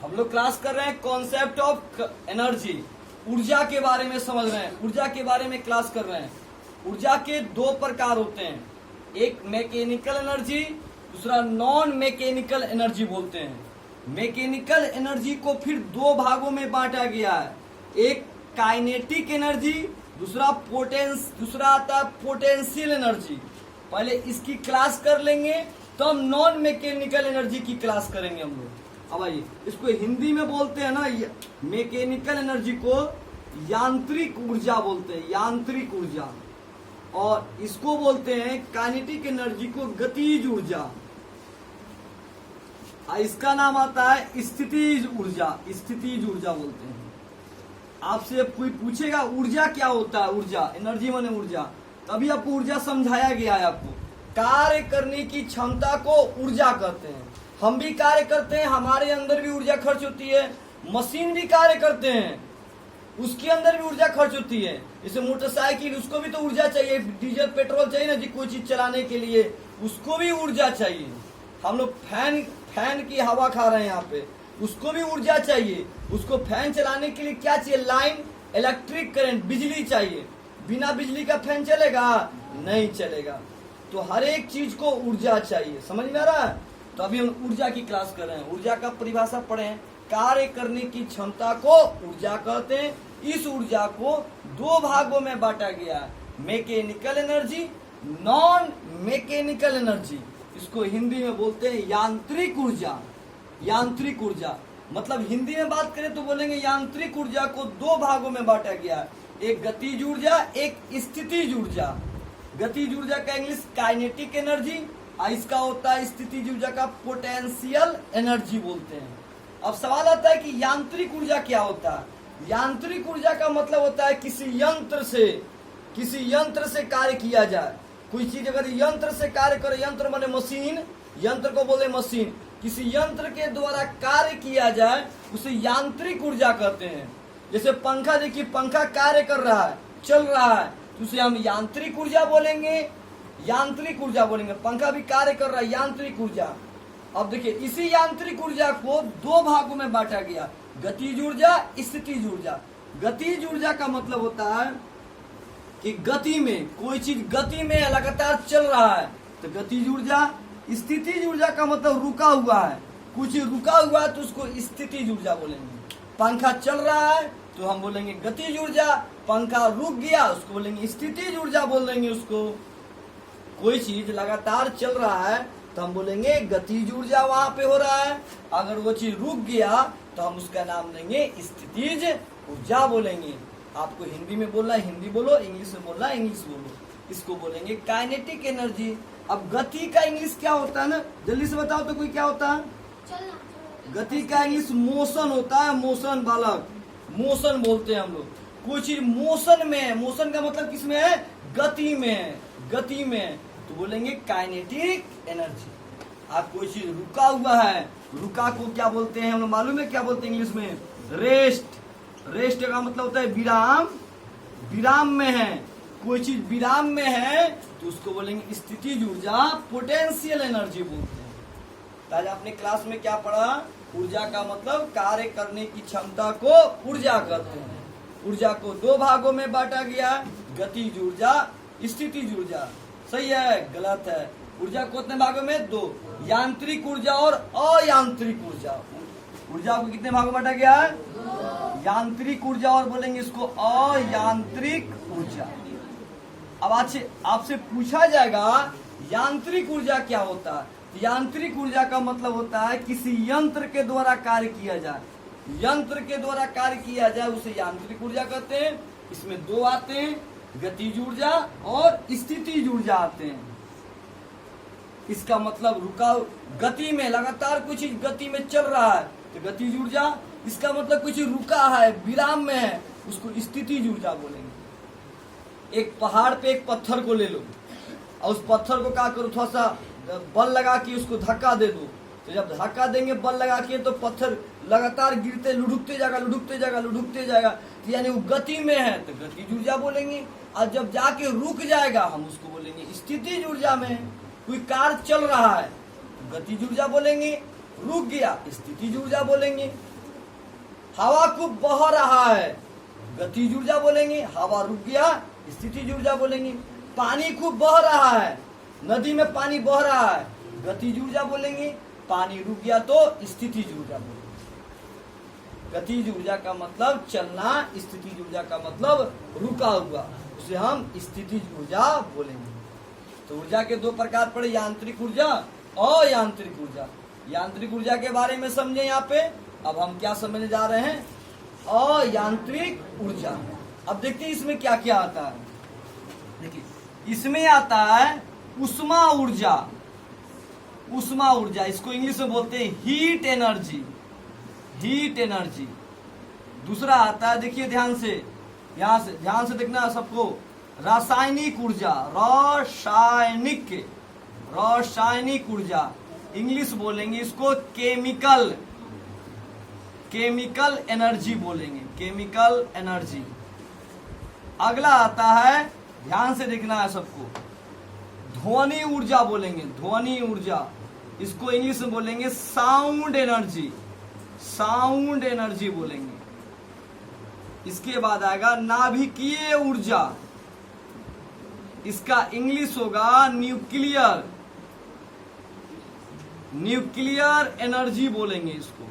हम लोग क्लास कर रहे हैं कॉन्सेप्ट ऑफ एनर्जी, ऊर्जा के बारे में समझ रहे हैं, ऊर्जा के बारे में क्लास कर रहे हैं। ऊर्जा के दो प्रकार होते हैं, एक मैकेनिकल एनर्जी, दूसरा नॉन मैकेनिकल एनर्जी बोलते हैं। मैकेनिकल एनर्जी को फिर दो भागों में बांटा गया है, एक काइनेटिक एनर्जी, दूसरा आता है पोटेंशियल एनर्जी। पहले इसकी क्लास कर लेंगे तो हम नॉन मैकेनिकल एनर्जी की क्लास करेंगे हम लोग। अब आइए, इसको हिंदी में बोलते हैं ना, मैकेनिकल एनर्जी को यांत्रिक ऊर्जा बोलते हैं, यांत्रिक ऊर्जा। और इसको बोलते हैं काइनेटिक एनर्जी को गतिज ऊर्जा। इसका नाम आता है स्थितिज ऊर्जा, स्थितिज ऊर्जा बोलते हैं। आपसे कोई पूछेगा ऊर्जा क्या होता है, ऊर्जा एनर्जी माने ऊर्जा, तभी आपको ऊर्जा समझाया गया है। आपको कार्य करने की क्षमता को ऊर्जा कहते हैं। हम भी कार्य करते हैं, हमारे अंदर भी ऊर्जा खर्च होती है। मशीन भी कार्य करते हैं, उसके अंदर भी ऊर्जा खर्च होती है। जैसे मोटरसाइकिल, उसको भी तो ऊर्जा चाहिए, डीजल पेट्रोल चाहिए ना जी, कोई चीज चलाने के लिए उसको भी ऊर्जा चाहिए। हम लोग फैन की हवा खा रहे हैं यहाँ पे, उसको भी ऊर्जा चाहिए। उसको फैन चलाने के लिए क्या चाहिए, लाइन, इलेक्ट्रिक करंट, बिजली चाहिए। बिना बिजली का फैन चलेगा? नहीं चलेगा। तो हर एक चीज को ऊर्जा चाहिए, समझ में आ रहा है? तो अभी हम ऊर्जा की क्लास कर रहे हैं। ऊर्जा का परिभाषा पढ़े हैं, कार्य करने की क्षमता को ऊर्जा कहते हैं। इस ऊर्जा को दो भागों में बांटा गया है, mechanical energy, non mechanical energy. इसको हिंदी में बोलते हैं यांत्रिक ऊर्जा। यांत्रिक ऊर्जा मतलब हिंदी में बात करें तो बोलेंगे यांत्रिक ऊर्जा को दो भागों में बांटा गया है, एक गतिज ऊर्जा, एक स्थितिज ऊर्जा। गतिज ऊर्जा का इंग्लिश काइनेटिक एनर्जी, इसका होता है स्थितिज ऊर्जा का पोटेंशियल एनर्जी बोलते हैं। अब सवाल आता है कि यांत्रिक ऊर्जा क्या होता है। यांत्रिक ऊर्जा का मतलब होता है किसी यंत्र से कार्य किया जाए। कोई चीज अगर यंत्र से कार्य करे, यंत्र माने मशीन, यंत्र को बोले मशीन, किसी यंत्र के द्वारा कार्य किया जाए उसे यांत्रिक ऊर्जा कहते हैं। जैसे पंखा, देखिए पंखा कार्य कर रहा है, चल रहा है, तो उसे हम यांत्रिक ऊर्जा बोलेंगे, यांत्रिक ऊर्जा बोलेंगे। पंखा भी कार्य कर रहा है, यांत्रिक ऊर्जा। अब देखिए, इसी यांत्रिक ऊर्जा को दो भागों में बांटा गया, गतिज ऊर्जा, स्थितिज ऊर्जा। गतिज ऊर्जा का मतलब होता है कि गति में, कोई चीज गति में लगातार चल रहा है तो गतिज ऊर्जा। स्थितिज ऊर्जा का मतलब रुका हुआ है, कुछ रुका हुआ है तो उसको स्थितिज ऊर्जा बोलेंगे। पंखा चल रहा है तो हम बोलेंगे गतिज ऊर्जा, पंखा रुक गया उसको बोलेंगे स्थितिज ऊर्जा बोल देंगे उसको। कोई चीज लगातार चल रहा है तो हम बोलेंगे गतिज ऊर्जा वहां पे हो रहा है। अगर वो चीज रुक गया तो हम उसका नाम देंगे स्थितिज ऊर्जा बोलेंगे। आपको हिंदी में बोलना है हिंदी बोलो, इंग्लिश में बोलना है इंग्लिश बोलो। इसको बोलेंगे काइनेटिक एनर्जी। अब गति का इंग्लिश क्या होता है ना, जल्दी से बताओ तो कोई क्या होता है? गति का इंग्लिश मोशन होता है, मोशन बालक, मोशन बोलते हैं हम लोग। कोई चीज मोशन में है, मोशन का मतलब किसमें है, गति में है, गति में है तो बोलेंगे काइनेटिक एनर्जी। आप कोई चीज रुका हुआ है, रुका को क्या बोलते हैं हम लोग मालूम है क्या बोलते हैं इंग्लिश में? रेस्ट। रेस्ट का मतलब होता है विराम, विराम में है। कोई चीज विराम में है तो उसको बोलेंगे स्थितिज ऊर्जा, पोटेंशियल एनर्जी बोलते हैं। तो आज आपने क्लास में क्या पढ़ा? ऊर्जा का मतलब कार्य करने की क्षमता को ऊर्जा कहते हैं। ऊर्जा को दो भागों में बांटा गया, गतिज ऊर्जा, स्थितिज ऊर्जा। सही है गलत है? ऊर्जा को कितने भागों में? दो, यांत्रिक ऊर्जा और अयांत्रिक ऊर्जा। ऊर्जा को कितने भागों में बांटा गया है? यांत्रिक ऊर्जा और बोलेंगे इसको अयांत्रिक ऊर्जा। अब आपसे पूछा जाएगा यांत्रिक ऊर्जा क्या होता है? यांत्रिक ऊर्जा का मतलब होता है किसी यंत्र के द्वारा कार्य किया जाए, यंत्र के द्वारा कार्य किया जाए उसे यांत्रिक ऊर्जा कहते हैं। इसमें दो आते हैं, गतिज ऊर्जा और स्थितिज ऊर्जा आते हैं। इसका मतलब रुका, गति में लगातार कुछ चीज गति में चल रहा है तो गतिज ऊर्जा। इसका मतलब कुछ रुका है, विराम में है, उसको स्थितिज ऊर्जा बोलेंगे। एक पहाड़ पे एक पत्थर को ले लो और उस पत्थर को क्या करो, थोड़ा सा बल लगा के उसको धक्का दे दो। तो जब धक्का देंगे बल लगा के तो पत्थर लगातार गिरते, लुढ़कते जाएगा, लुढ़कते जाएगा, लुढ़कते जाएगा, तो यानी वो गति में है तो गतिज ऊर्जा बोलेंगे। और जब जाके रुक जाएगा हम उसको बोलेंगे स्थितिज ऊर्जा में। कोई कार्य चल रहा है तो गतिज ऊर्जा बोलेंगे। रुक गया स्थितिज ऊर्जा बोलेंगे। हवा खूब बह रहा है, गतिज ऊर्जा बोलेंगे। हवा रुक गया स्थितिज ऊर्जा बोलेंगे। पानी खूब बह रहा है, नदी में पानी बह रहा है, गतिज ऊर्जा बोलेंगे। पानी रुक गया तो स्थितिज ऊर्जा बोलेंगे। गतिज ऊर्जा का मतलब चलना, स्थितिज ऊर्जा का मतलब रुका हुआ, उसे हम स्थितिज ऊर्जा बोलेंगे। तो ऊर्जा के दो प्रकार पड़े, यांत्रिक ऊर्जा और अयांत्रिक ऊर्जा। यांत्रिक ऊर्जा के बारे में समझे यहाँ पे। अब हम क्या समझने जा रहे हैं, अयांत्रिक ऊर्जा। अब देखते हैं इसमें क्या क्या आता है। देखिए इसमें आता है उष्मा ऊर्जा। उष्मा ऊर्जा, इसको इंग्लिश में बोलते हैं हीट एनर्जी, हीट एनर्जी। दूसरा आता है, देखिए ध्यान से, यहां से ध्यान से देखना सबको, रासायनिक ऊर्जा। रासायनिक, रासायनिक ऊर्जा, इंग्लिश बोलेंगे इसको केमिकल, केमिकल एनर्जी बोलेंगे, केमिकल एनर्जी। अगला आता है, ध्यान से देखना है सबको, ध्वनि ऊर्जा बोलेंगे, ध्वनि ऊर्जा। इसको इंग्लिश में बोलेंगे साउंड एनर्जी, साउंड एनर्जी बोलेंगे। इसके बाद आएगा नाभिकीय ऊर्जा, इसका इंग्लिश होगा न्यूक्लियर, न्यूक्लियर एनर्जी बोलेंगे इसको।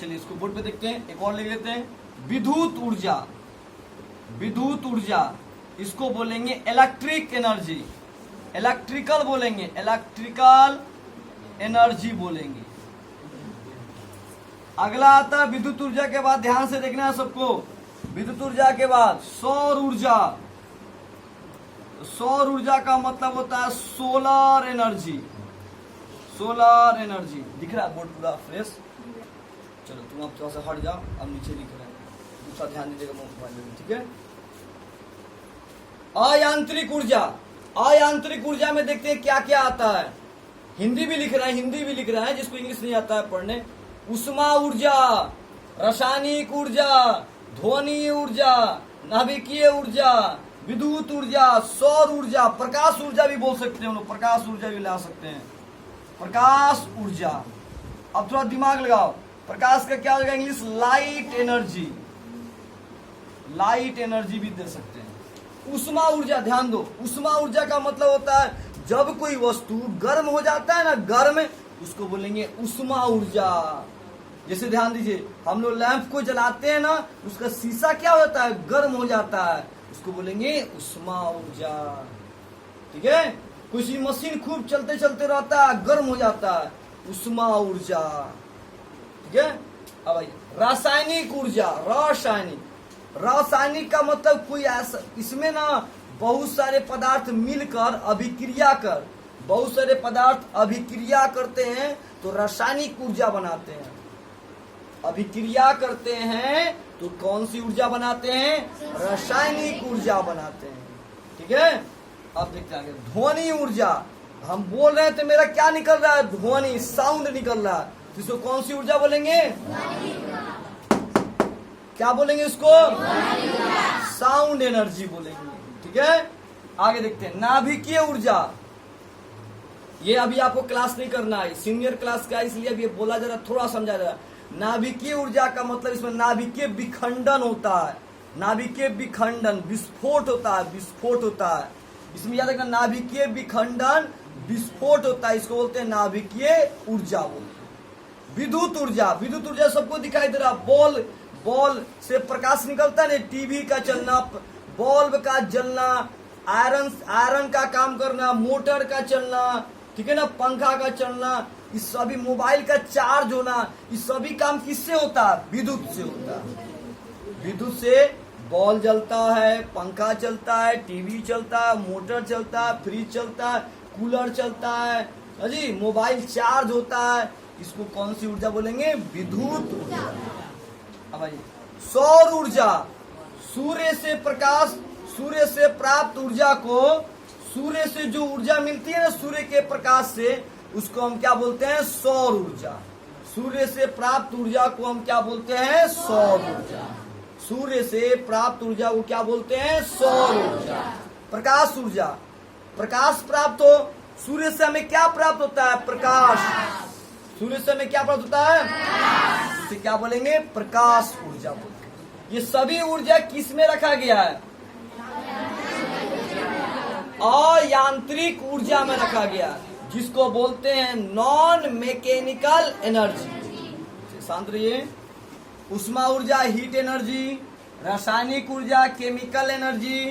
चलिए इसको बोर्ड पे देखते हैं, एक और लिख लेते हैं, विद्युत ऊर्जा। विद्युत ऊर्जा, इसको बोलेंगे इलेक्ट्रिक एनर्जी, इलेक्ट्रिकल बोलेंगे, इलेक्ट्रिकल एनर्जी बोलेंगे। अगला आता है विद्युत ऊर्जा के बाद, ध्यान से देखना है सबको, विद्युत ऊर्जा के बाद सौर ऊर्जा। सौर ऊर्जा का मतलब होता है सोलर एनर्जी, सोलर एनर्जी। दिख रहा है बोर्ड पूरा फ्रेश। चलो तुम अब थोड़ा सा हट जाओ, अब नीचे लिख रहे हैं, दूसरा ध्यान दीजिएगा मोबाइल में, ठीक है। अयांत्रिक ऊर्जा, अयांत्रिक ऊर्जा में देखते हैं क्या क्या आता है। हिंदी भी लिख रहे हैं, हिंदी भी लिख रहे हैं, जिसको इंग्लिश नहीं आता है पढ़ने। उष्मा ऊर्जा, रासायनिक ऊर्जा, ध्वनि ऊर्जा, नाभिकीय ऊर्जा, विद्युत ऊर्जा, सौर ऊर्जा, प्रकाश ऊर्जा भी बोल सकते हैं लोग, प्रकाश ऊर्जा भी ला सकते हैं, प्रकाश ऊर्जा। अब थोड़ा दिमाग लगाओ, प्रकाश का क्या होगा English, light energy, light energy भी दे सकते हैं। उष्मा ऊर्जा, ध्यान दो, उष्मा ऊर्जा का मतलब होता है जब कोई वस्तु गर्म हो जाता है ना, गर्म, उसको बोलेंगे उष्मा ऊर्जा। जैसे ध्यान दीजिए, हम लोग लैंप को जलाते हैं ना, उसका शीशा क्या होता है, गर्म हो जाता है, उसको बोलेंगे उष्मा ऊर्जा, ठीक है। कुछ मशीन खूब चलते चलते रहता है, गर्म हो जाता है, उष्मा ऊर्जा, ठीक है। अब रासायनिक ऊर्जा, रासायनिक, रासायनिक का मतलब कोई ऐसा, इसमें ना बहुत सारे पदार्थ मिलकर अभिक्रिया कर, बहुत सारे पदार्थ अभिक्रिया करते हैं तो रासायनिक ऊर्जा बनाते हैं। अभिक्रिया करते हैं तो कौन सी ऊर्जा बनाते हैं, रासायनिक ऊर्जा बनाते हैं, ठीक है। अब देखते हैं ध्वनि ऊर्जा। हम बोल रहे थे मेरा क्या निकल रहा है, ध्वनि, साउंड निकल रहा है, तो इसको कौन सी ऊर्जा बोलेंगे, क्या बोलेंगे इसको, साउंड एनर्जी बोलेंगे, ठीक है। आगे देखते हैं नाभिकीय ऊर्जा। ये अभी आपको क्लास नहीं करना है, सीनियर क्लास का, इसलिए अभी बोला जा रहा, थोड़ा समझा जा रहा। नाभिकीय ऊर्जा का मतलब इसमें नाभिकीय विखंडन होता है, नाभिकीय विखंडन, विस्फोट होता है, विस्फोट होता है। इसमें याद रखना, नाभिकीय विखंडन, विस्फोट होता है, इसको बोलते हैं नाभिकीय ऊर्जा बोलते हैं। विद्युत ऊर्जा, विद्युत ऊर्जा सबको दिखाई दे रहा, बॉल, बॉल से प्रकाश निकलता है, टीवी का चलना, बल्ब का जलना, आयरन, आयरन का काम करना, मोटर का चलना, ठीक है ना, पंखा का चलना, इस सभी, मोबाइल का चार्ज होना, इस सभी काम किससे होता है, विद्युत से होता है। विद्युत से बॉल जलता है, पंखा चलता है, टीवी चलता है, मोटर चलता है, फ्रिज चलता है, कूलर चलता है जी, मोबाइल चार्ज होता है, इसको कौन सी ऊर्जा बोलेंगे, विद्युत ऊर्जा। अब आइए सौर ऊर्जा, सूर्य से प्रकाश, सूर्य से प्राप्त ऊर्जा को, सूर्य से जो ऊर्जा मिलती है ना, सूर्य के प्रकाश से, उसको हम क्या बोलते हैं, सौर ऊर्जा। सूर्य से प्राप्त ऊर्जा को हम क्या बोलते हैं, सौर ऊर्जा। सूर्य से प्राप्त ऊर्जा को क्या बोलते हैं, सौर ऊर्जा। प्रकाश ऊर्जा, प्रकाश प्राप्त हो। सूर्य से हमें क्या प्राप्त होता है? प्रकाश। सूर्य से हमें क्या प्राप्त होता है? इसे क्या बोलेंगे? प्रकाश ऊर्जा बोलते हैं। ये सभी ऊर्जा किस में रखा गया है? अयांत्रिक ऊर्जा में रखा गया, जिसको बोलते हैं नॉन मैकेनिकल एनर्जी। शांत रहिए। उष्मा ऊर्जा हीट एनर्जी, रासायनिक ऊर्जा केमिकल एनर्जी,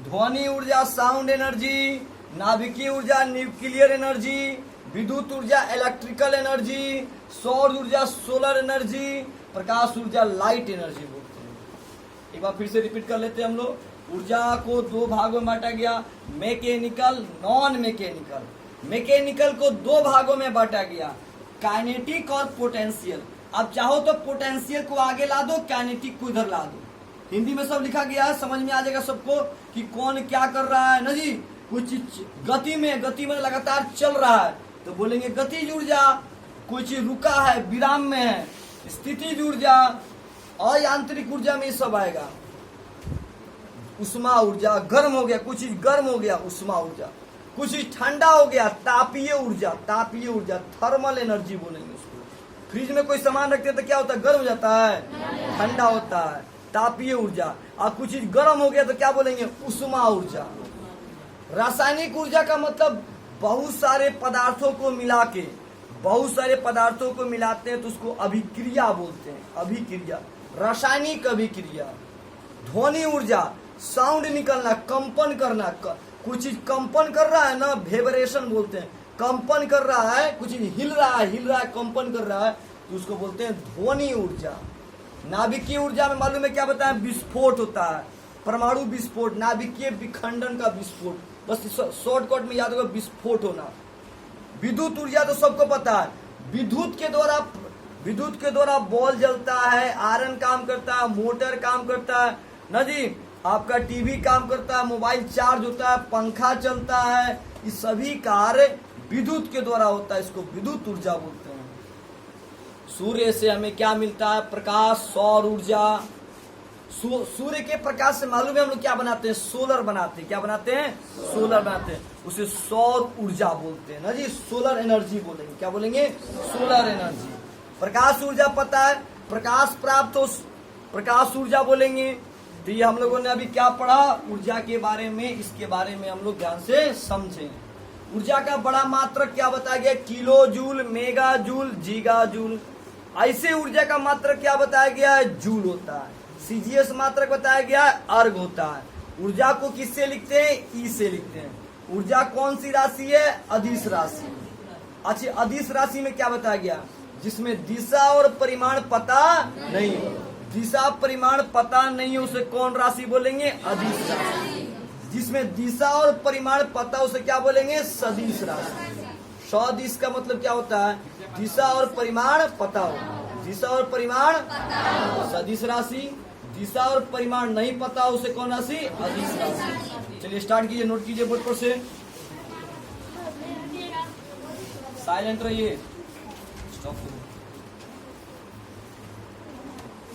ध्वनि ऊर्जा साउंड एनर्जी, नाभिकीय ऊर्जा न्यूक्लियर एनर्जी, विद्युत ऊर्जा इलेक्ट्रिकल एनर्जी, सौर ऊर्जा सोलर एनर्जी, प्रकाश ऊर्जा लाइट एनर्जी बोलते हैं। एक बार फिर से रिपीट कर लेते हैं हम लोग। ऊर्जा को दो भागों में बांटा गया, मैकेनिकल नॉन मैकेनिकल। मैकेनिकल को दो भागों में बांटा गया, काइनेटिक और पोटेंशियल। अब चाहो तो पोटेंशियल को आगे ला दो, काइनेटिक को इधर ला दो। हिंदी में सब लिखा गया है, समझ में आ जाएगा सबको कि कौन क्या कर रहा है ना जी। कुछ गति में लगातार चल रहा है तो बोलेंगे गतिज ऊर्जा। कोई चीज रुका है, विराम में है, स्थितिज ऊर्जा। अयांत्रिक ऊर्जा में सब आएगा। उष्मा ऊर्जा, गर्म हो गया कुछ चीज, गर्म हो गया उष्मा ऊर्जा। कुछ चीज ठंडा हो गया, तापीय ऊर्जा। तापीय ऊर्जा थर्मल एनर्जी बोलेंगे उसको। फ्रिज में कोई सामान रखते हैं तो क्या होता है? गर्म हो जाता है, ठंडा होता है, तापीय ऊर्जा। और कुछ चीज गर्म हो गया तो क्या बोलेंगे? उष्मा ऊर्जा। रासायनिक ऊर्जा का मतलब बहुत सारे पदार्थों को मिला के, बहुत सारे पदार्थों को मिलाते हैं तो उसको अभिक्रिया बोलते हैं। अभिक्रिया, रासायनिक अभिक्रिया। ध्वनि ऊर्जा, साउंड निकलना, कंपन करना। कुछ चीज कंपन कर रहा है ना, वेबरेशन बोलते हैं। कंपन कर रहा है, कुछ चीज हिल रहा है, कंपन कर रहा है तो उसको बोलते हैं ध्वनि ऊर्जा। नाभिकीय ऊर्जा में मालूम है क्या बताया? विस्फोट होता है, परमाणु विस्फोट, नाभिकीय विखंडन का विस्फोट। बस शॉर्टकट में याद होगा, विस्फोट होना। विद्युत ऊर्जा तो सबको पता है। विद्युत के द्वारा बॉल जलता है, आयरन काम करता है, मोटर काम करता है ना जी, आपका टीवी काम करता है, मोबाइल चार्ज होता है, पंखा चलता है। ये सभी कार्य विद्युत के द्वारा होता है, इसको विद्युत ऊर्जा बोलते हैं। सूर्य से हमें क्या मिलता है? प्रकाश, सौर ऊर्जा। सूर्य के प्रकाश से मालूम है हम लोग क्या बनाते हैं? सोलर बनाते हैं। क्या बनाते हैं? सोलर बनाते हैं। उसे सौर ऊर्जा बोलते हैं ना जी, सोलर एनर्जी बोलेंगे। क्या बोलेंगे? Solar energy. प्रकाश ऊर्जा पता है, प्रकाश प्राप्त हो, प्रकाश ऊर्जा बोलेंगे। तो ये हम लोगों ने अभी क्या पढ़ा ऊर्जा के बारे में, इसके बारे में हम लोग ध्यान से समझें। ऊर्जा का बड़ा मात्रक क्या बताया गया? Kilo joule, mega joule, जीगा joule. ऐसे ऊर्जा का मात्रक क्या बताया गया है? जूल होता है। सीजीएस मात्रक बताया गया है, अर्ग होता है। ऊर्जा को किससे लिखते हैं? ई से लिखते हैं। ऊर्जा कौन सी राशि है? अदिश राशि। अच्छा, अदिश राशि में क्या बताया गया? जिसमें दिशा और परिमाण पता नहीं, दिशा परिमाण पता नहीं है उसे कौन राशि बोलेंगे? अदिश राशि। जिसमें दिशा और परिमाण पता उसे क्या बोलेंगे? सदिश राशि। सदिश का मतलब क्या होता है? दिशा और परिमाण पता हो। दिशा और परिमाण सदिश राशि। दिशा और परिमाण नहीं पता उसे कौन राशि? अदिश राशि। चलिए स्टार्ट कीजिए, नोट कीजिए बोर्ड पर से। साइलेंट रहिए, स्टॉप।